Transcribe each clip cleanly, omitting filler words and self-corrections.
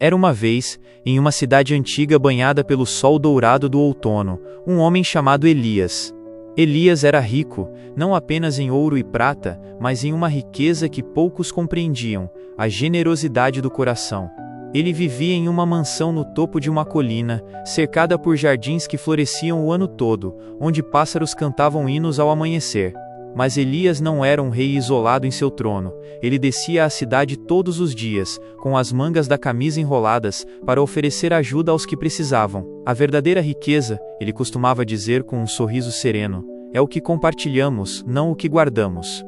Era uma vez, em uma cidade antiga banhada pelo sol dourado do outono, um homem chamado Elias. Elias era rico, não apenas em ouro e prata, mas em uma riqueza que poucos compreendiam, a generosidade do coração. Ele vivia em uma mansão no topo de uma colina, cercada por jardins que floresciam o ano todo, onde pássaros cantavam hinos ao amanhecer. Mas Elias não era um rei isolado em seu trono. Ele descia à cidade todos os dias, com as mangas da camisa enroladas, para oferecer ajuda aos que precisavam. A verdadeira riqueza, ele costumava dizer com um sorriso sereno, é o que compartilhamos, não o que guardamos.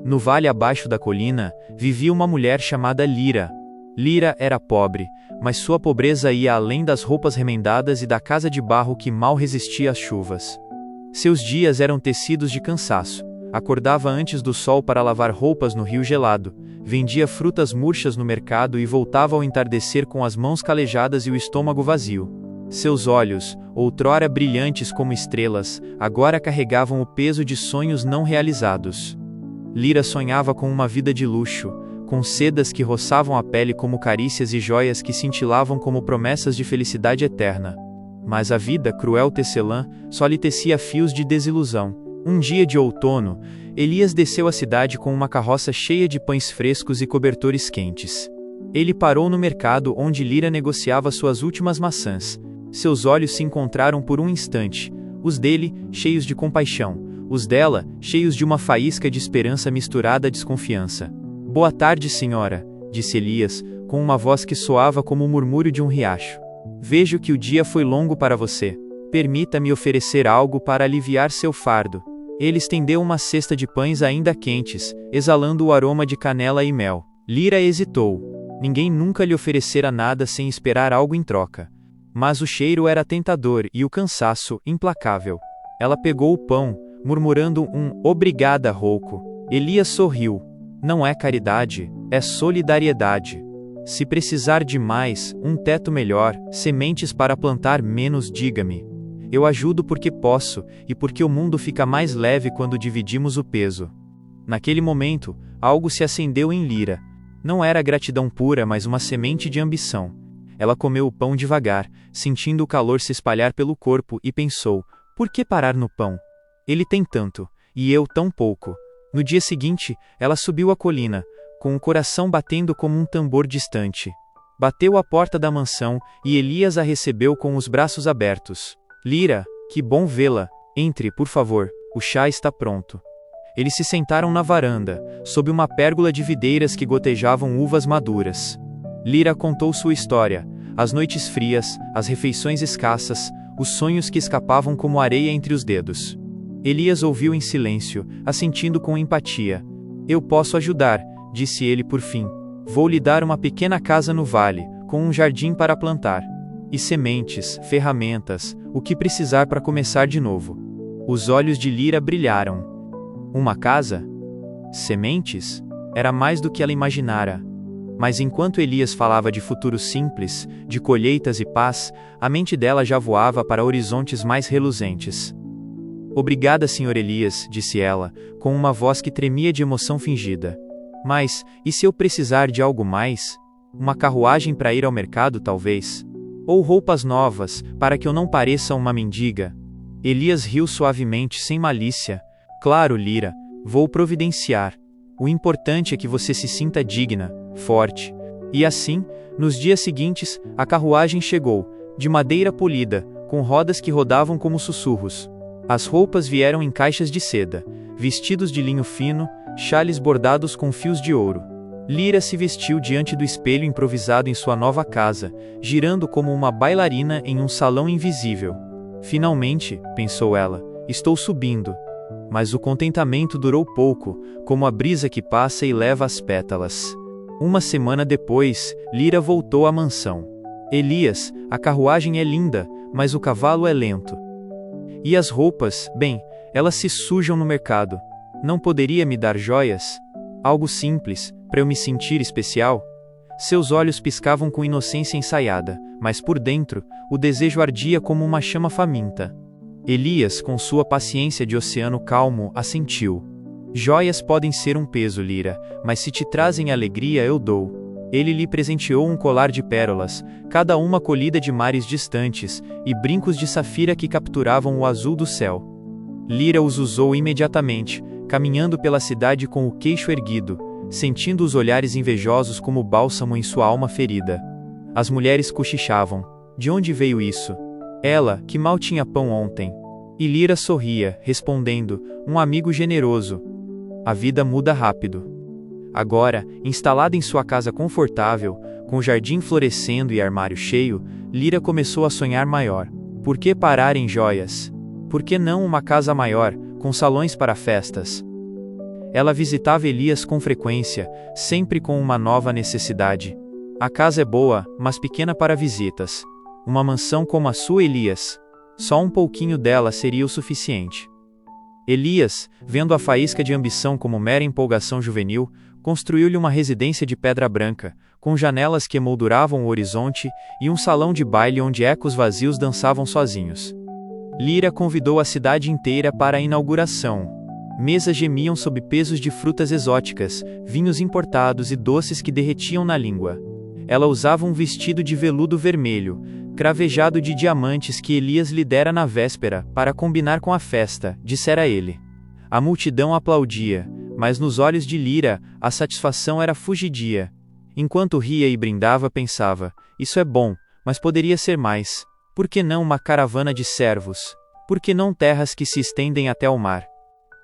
No vale abaixo da colina, vivia uma mulher chamada Lira. Lira era pobre, mas sua pobreza ia além das roupas remendadas e da casa de barro que mal resistia às chuvas. Seus dias eram tecidos de cansaço. Acordava antes do sol para lavar roupas no rio gelado, vendia frutas murchas no mercado e voltava ao entardecer com as mãos calejadas e o estômago vazio. Seus olhos, outrora brilhantes como estrelas, agora carregavam o peso de sonhos não realizados. Lira sonhava com uma vida de luxo, com sedas que roçavam a pele como carícias e joias que cintilavam como promessas de felicidade eterna. Mas a vida, cruel tecelã, só lhe tecia fios de desilusão. Um dia de outono, Elias desceu à cidade com uma carroça cheia de pães frescos e cobertores quentes. Ele parou no mercado onde Lira negociava suas últimas maçãs. Seus olhos se encontraram por um instante, os dele, cheios de compaixão, os dela, cheios de uma faísca de esperança misturada à desconfiança. "Boa tarde, senhora", disse Elias, com uma voz que soava como o murmúrio de um riacho. "Vejo que o dia foi longo para você. Permita-me oferecer algo para aliviar seu fardo." Ele estendeu uma cesta de pães ainda quentes, exalando o aroma de canela e mel. Lira hesitou. Ninguém nunca lhe oferecera nada sem esperar algo em troca. Mas o cheiro era tentador e o cansaço, implacável. Ela pegou o pão, murmurando um "obrigada" rouco. Elias sorriu. "Não é caridade, é solidariedade. Se precisar de mais, um teto melhor, sementes para plantar menos, diga-me. Eu ajudo porque posso, e porque o mundo fica mais leve quando dividimos o peso." Naquele momento, algo se acendeu em Lira. Não era gratidão pura, mas uma semente de ambição. Ela comeu o pão devagar, sentindo o calor se espalhar pelo corpo, e pensou, por que parar no pão? Ele tem tanto, e eu tão pouco. No dia seguinte, ela subiu a colina, com o coração batendo como um tambor distante. Bateu à porta da mansão, e Elias a recebeu com os braços abertos. "Lira, que bom vê-la. Entre, por favor, o chá está pronto." Eles se sentaram na varanda, sob uma pérgola de videiras que gotejavam uvas maduras. Lira contou sua história, as noites frias, as refeições escassas, os sonhos que escapavam como areia entre os dedos. Elias ouviu em silêncio, assentindo com empatia. "Eu posso ajudar", disse ele por fim. "Vou lhe dar uma pequena casa no vale, com um jardim para plantar. E sementes, ferramentas, o que precisar para começar de novo." Os olhos de Lira brilharam. Uma casa? Sementes? Era mais do que ela imaginara. Mas enquanto Elias falava de futuro simples, de colheitas e paz, a mente dela já voava para horizontes mais reluzentes. "Obrigada, Sr. Elias", disse ela, com uma voz que tremia de emoção fingida. "Mas, e se eu precisar de algo mais? Uma carruagem para ir ao mercado, talvez? Ou roupas novas, para que eu não pareça uma mendiga?" Elias riu suavemente, sem malícia. "Claro, Lira, vou providenciar. O importante é que você se sinta digna, forte." E assim, nos dias seguintes, a carruagem chegou, de madeira polida, com rodas que rodavam como sussurros. As roupas vieram em caixas de seda, vestidos de linho fino, xales bordados com fios de ouro. Lira se vestiu diante do espelho improvisado em sua nova casa, girando como uma bailarina em um salão invisível. "Finalmente", pensou ela, "estou subindo." Mas o contentamento durou pouco, como a brisa que passa e leva as pétalas. Uma semana depois, Lira voltou à mansão. "Elias, a carruagem é linda, mas o cavalo é lento. E as roupas, bem, elas se sujam no mercado. Não poderia me dar joias? Algo simples, para eu me sentir especial?" Seus olhos piscavam com inocência ensaiada, mas por dentro, o desejo ardia como uma chama faminta. Elias, com sua paciência de oceano calmo, assentiu. "Joias podem ser um peso, Lira, mas se te trazem alegria eu dou." Ele lhe presenteou um colar de pérolas, cada uma colhida de mares distantes, e brincos de safira que capturavam o azul do céu. Lira os usou imediatamente, caminhando pela cidade com o queixo erguido, sentindo os olhares invejosos como bálsamo em sua alma ferida. As mulheres cochichavam. De onde veio isso? Ela, que mal tinha pão ontem. E Lira sorria, respondendo, um amigo generoso. A vida muda rápido. Agora, instalada em sua casa confortável, com jardim florescendo e armário cheio, Lira começou a sonhar maior. Por que parar em joias? Por que não uma casa maior, com salões para festas? Ela visitava Elias com frequência, sempre com uma nova necessidade. A casa é boa, mas pequena para visitas. Uma mansão como a sua, Elias. Só um pouquinho dela seria o suficiente. Elias, vendo a faísca de ambição como mera empolgação juvenil, construiu-lhe uma residência de pedra branca, com janelas que emolduravam o horizonte, e um salão de baile onde ecos vazios dançavam sozinhos. Lira convidou a cidade inteira para a inauguração. Mesas gemiam sob pesos de frutas exóticas, vinhos importados e doces que derretiam na língua. Ela usava um vestido de veludo vermelho, cravejado de diamantes que Elias lhe dera na véspera, para combinar com a festa, dissera ele. A multidão aplaudia, mas nos olhos de Lira, a satisfação era fugidia. Enquanto ria e brindava, pensava, isso é bom, mas poderia ser mais. Por que não uma caravana de servos? Por que não terras que se estendem até o mar?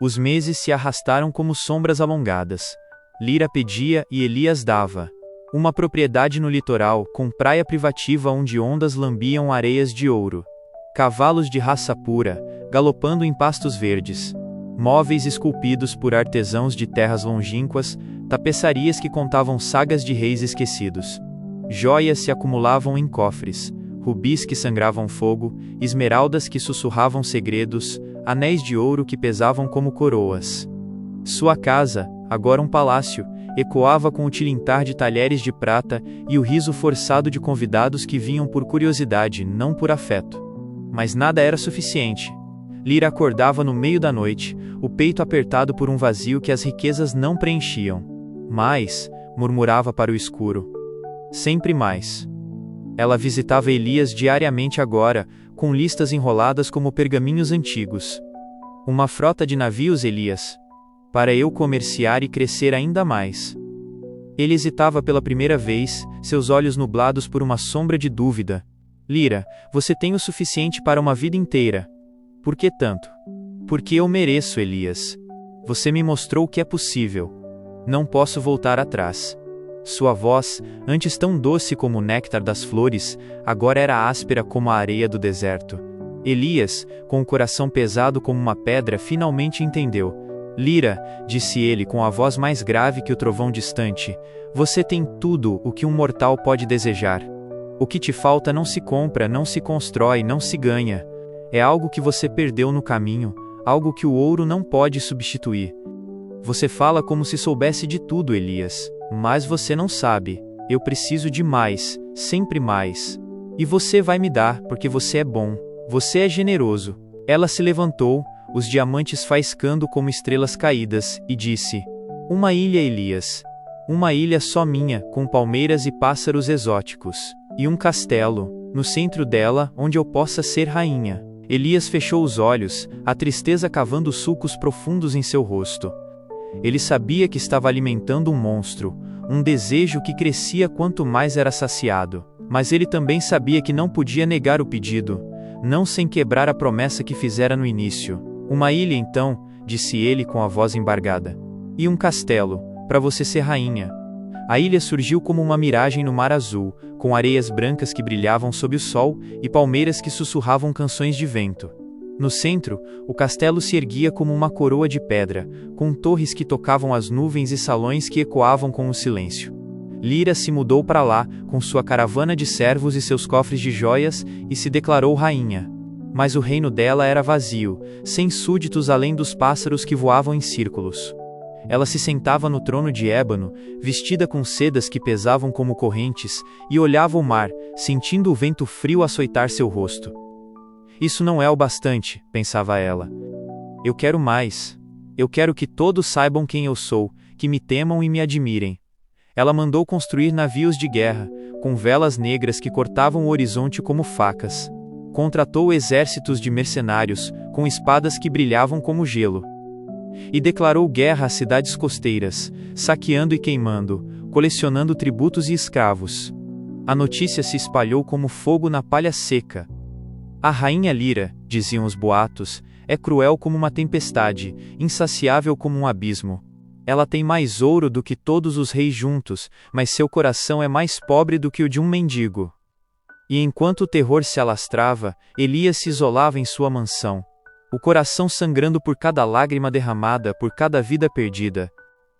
Os meses se arrastaram como sombras alongadas. Lira pedia e Elias dava. Uma propriedade no litoral, com praia privativa onde ondas lambiam areias de ouro. Cavalos de raça pura, galopando em pastos verdes. Móveis esculpidos por artesãos de terras longínquas, tapeçarias que contavam sagas de reis esquecidos. Joias se acumulavam em cofres, rubis que sangravam fogo, esmeraldas que sussurravam segredos, anéis de ouro que pesavam como coroas. Sua casa, agora um palácio, ecoava com o tilintar de talheres de prata e o riso forçado de convidados que vinham por curiosidade, não por afeto. Mas nada era suficiente. Lira acordava no meio da noite, o peito apertado por um vazio que as riquezas não preenchiam. Mais, murmurava para o escuro. Sempre mais. Ela visitava Elias diariamente agora, com listas enroladas como pergaminhos antigos. Uma frota de navios, Elias. Para eu comerciar e crescer ainda mais. Ele hesitava pela primeira vez, seus olhos nublados por uma sombra de dúvida. Lira, você tem o suficiente para uma vida inteira. Por que tanto? Porque eu mereço, Elias. Você me mostrou que é possível. Não posso voltar atrás. Sua voz, antes tão doce como o néctar das flores, agora era áspera como a areia do deserto. Elias, com o coração pesado como uma pedra, finalmente entendeu. Lira, disse ele com a voz mais grave que o trovão distante, você tem tudo o que um mortal pode desejar. O que te falta não se compra, não se constrói, não se ganha. É algo que você perdeu no caminho, algo que o ouro não pode substituir. Você fala como se soubesse de tudo, Elias, mas você não sabe. Eu preciso de mais, sempre mais. E você vai me dar, porque você é bom, você é generoso. Ela se levantou, os diamantes faiscando como estrelas caídas, e disse, uma ilha, Elias. Uma ilha só minha, com palmeiras e pássaros exóticos. E um castelo, no centro dela, onde eu possa ser rainha. Elias fechou os olhos, a tristeza cavando sulcos profundos em seu rosto. Ele sabia que estava alimentando um monstro, um desejo que crescia quanto mais era saciado. Mas ele também sabia que não podia negar o pedido, não sem quebrar a promessa que fizera no início. Uma ilha então, disse ele com a voz embargada. E um castelo, para você ser rainha. A ilha surgiu como uma miragem no mar azul, com areias brancas que brilhavam sob o sol e palmeiras que sussurravam canções de vento. No centro, o castelo se erguia como uma coroa de pedra, com torres que tocavam as nuvens e salões que ecoavam com o silêncio. Lira se mudou para lá, com sua caravana de servos e seus cofres de joias, e se declarou rainha. Mas o reino dela era vazio, sem súditos além dos pássaros que voavam em círculos. Ela se sentava no trono de ébano, vestida com sedas que pesavam como correntes, e olhava o mar, sentindo o vento frio açoitar seu rosto. Isso não é o bastante, pensava ela. Eu quero mais. Eu quero que todos saibam quem eu sou, que me temam e me admirem. Ela mandou construir navios de guerra, com velas negras que cortavam o horizonte como facas. Contratou exércitos de mercenários, com espadas que brilhavam como gelo. E declarou guerra às cidades costeiras, saqueando e queimando, colecionando tributos e escravos. A notícia se espalhou como fogo na palha seca. A rainha Lira, diziam os boatos, é cruel como uma tempestade, insaciável como um abismo. Ela tem mais ouro do que todos os reis juntos, mas seu coração é mais pobre do que o de um mendigo. E enquanto o terror se alastrava, Elias se isolava em sua mansão, o coração sangrando por cada lágrima derramada, por cada vida perdida.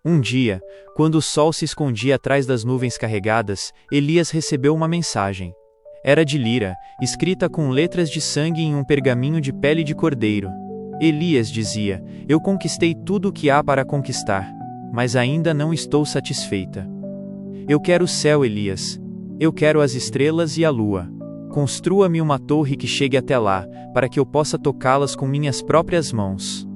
Um dia, quando o sol se escondia atrás das nuvens carregadas, Elias recebeu uma mensagem. Era de Lira, escrita com letras de sangue em um pergaminho de pele de cordeiro. Elias dizia: eu conquistei tudo o que há para conquistar, mas ainda não estou satisfeita. Eu quero o céu, Elias. Eu quero as estrelas e a lua. Construa-me uma torre que chegue até lá, para que eu possa tocá-las com minhas próprias mãos.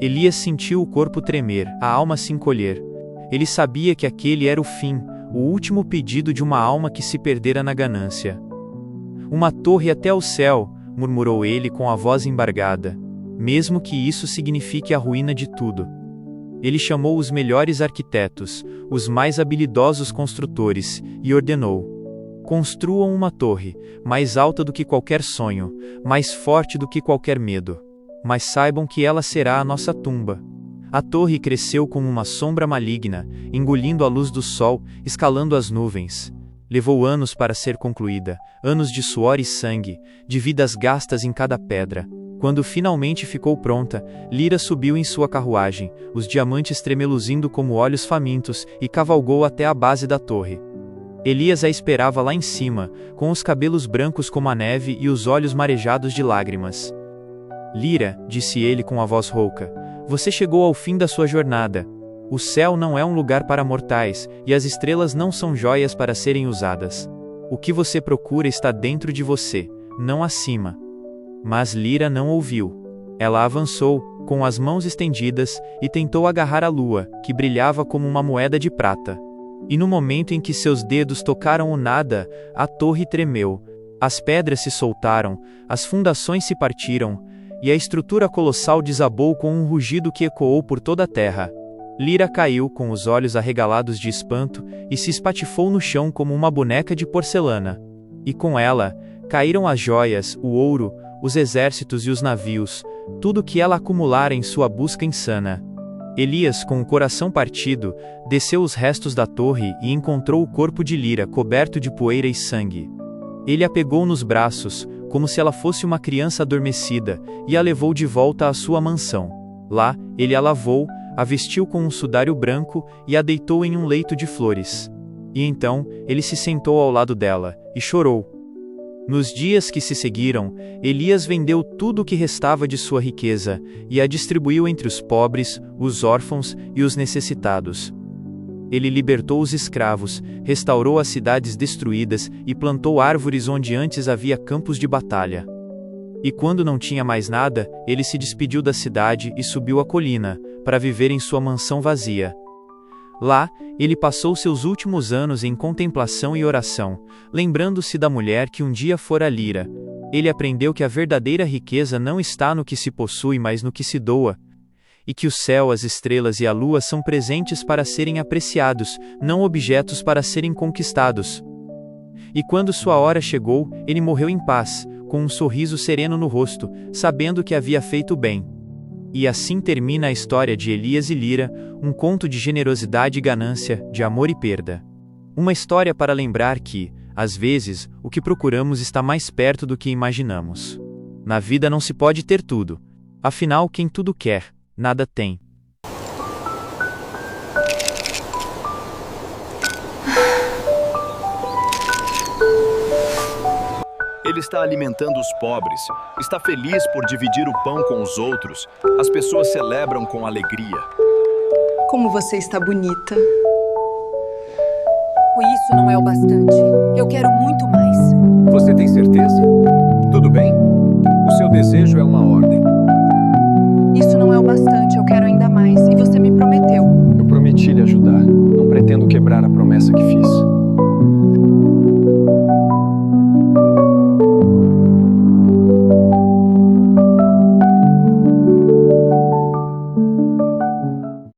Elias sentiu o corpo tremer, a alma se encolher. Ele sabia que aquele era o fim, o último pedido de uma alma que se perdera na ganância. Uma torre até o céu, murmurou ele com a voz embargada. Mesmo que isso signifique a ruína de tudo. Ele chamou os melhores arquitetos, os mais habilidosos construtores, e ordenou: construam uma torre, mais alta do que qualquer sonho, mais forte do que qualquer medo. Mas saibam que ela será a nossa tumba. A torre cresceu como uma sombra maligna, engolindo a luz do sol, escalando as nuvens. Levou anos para ser concluída, anos de suor e sangue, de vidas gastas em cada pedra. Quando finalmente ficou pronta, Lira subiu em sua carruagem, os diamantes tremeluzindo como olhos famintos, e cavalgou até a base da torre. Elias a esperava lá em cima, com os cabelos brancos como a neve e os olhos marejados de lágrimas. Lira, disse ele com a voz rouca, você chegou ao fim da sua jornada. O céu não é um lugar para mortais, e as estrelas não são joias para serem usadas. O que você procura está dentro de você, não acima. Mas Lira não ouviu. Ela avançou, com as mãos estendidas, e tentou agarrar a lua, que brilhava como uma moeda de prata. E no momento em que seus dedos tocaram o nada, a torre tremeu, as pedras se soltaram, as fundações se partiram, e a estrutura colossal desabou com um rugido que ecoou por toda a terra. Lira caiu com os olhos arregalados de espanto, e se espatifou no chão como uma boneca de porcelana. E com ela, caíram as joias, o ouro, os exércitos e os navios, tudo que ela acumulara em sua busca insana. Elias, com o coração partido, desceu os restos da torre e encontrou o corpo de Lira coberto de poeira e sangue. Ele a pegou nos braços, como se ela fosse uma criança adormecida, e a levou de volta à sua mansão. Lá, ele a lavou, a vestiu com um sudário branco e a deitou em um leito de flores. E então, ele se sentou ao lado dela, e chorou. Nos dias que se seguiram, Elias vendeu tudo o que restava de sua riqueza, e a distribuiu entre os pobres, os órfãos e os necessitados. Ele libertou os escravos, restaurou as cidades destruídas e plantou árvores onde antes havia campos de batalha. E quando não tinha mais nada, ele se despediu da cidade e subiu a colina, para viver em sua mansão vazia. Lá, ele passou seus últimos anos em contemplação e oração, lembrando-se da mulher que um dia fora Lira. Ele aprendeu que a verdadeira riqueza não está no que se possui, mas no que se doa, e que o céu, as estrelas e a lua são presentes para serem apreciados, não objetos para serem conquistados. E quando sua hora chegou, ele morreu em paz, com um sorriso sereno no rosto, sabendo que havia feito bem. E assim termina a história de Elias e Lira, um conto de generosidade e ganância, de amor e perda. Uma história para lembrar que, às vezes, o que procuramos está mais perto do que imaginamos. Na vida não se pode ter tudo. Afinal, quem tudo quer, nada tem. Ele está alimentando os pobres, está feliz por dividir o pão com os outros. As pessoas celebram com alegria. Como você está bonita. Isso não é o bastante. Eu quero muito mais. Você tem certeza? Tudo bem? O seu desejo é uma ordem. Isso não é o bastante, eu quero ainda mais. E você me prometeu. Eu prometi lhe ajudar. Não pretendo quebrar quebrar a promessa que fiz.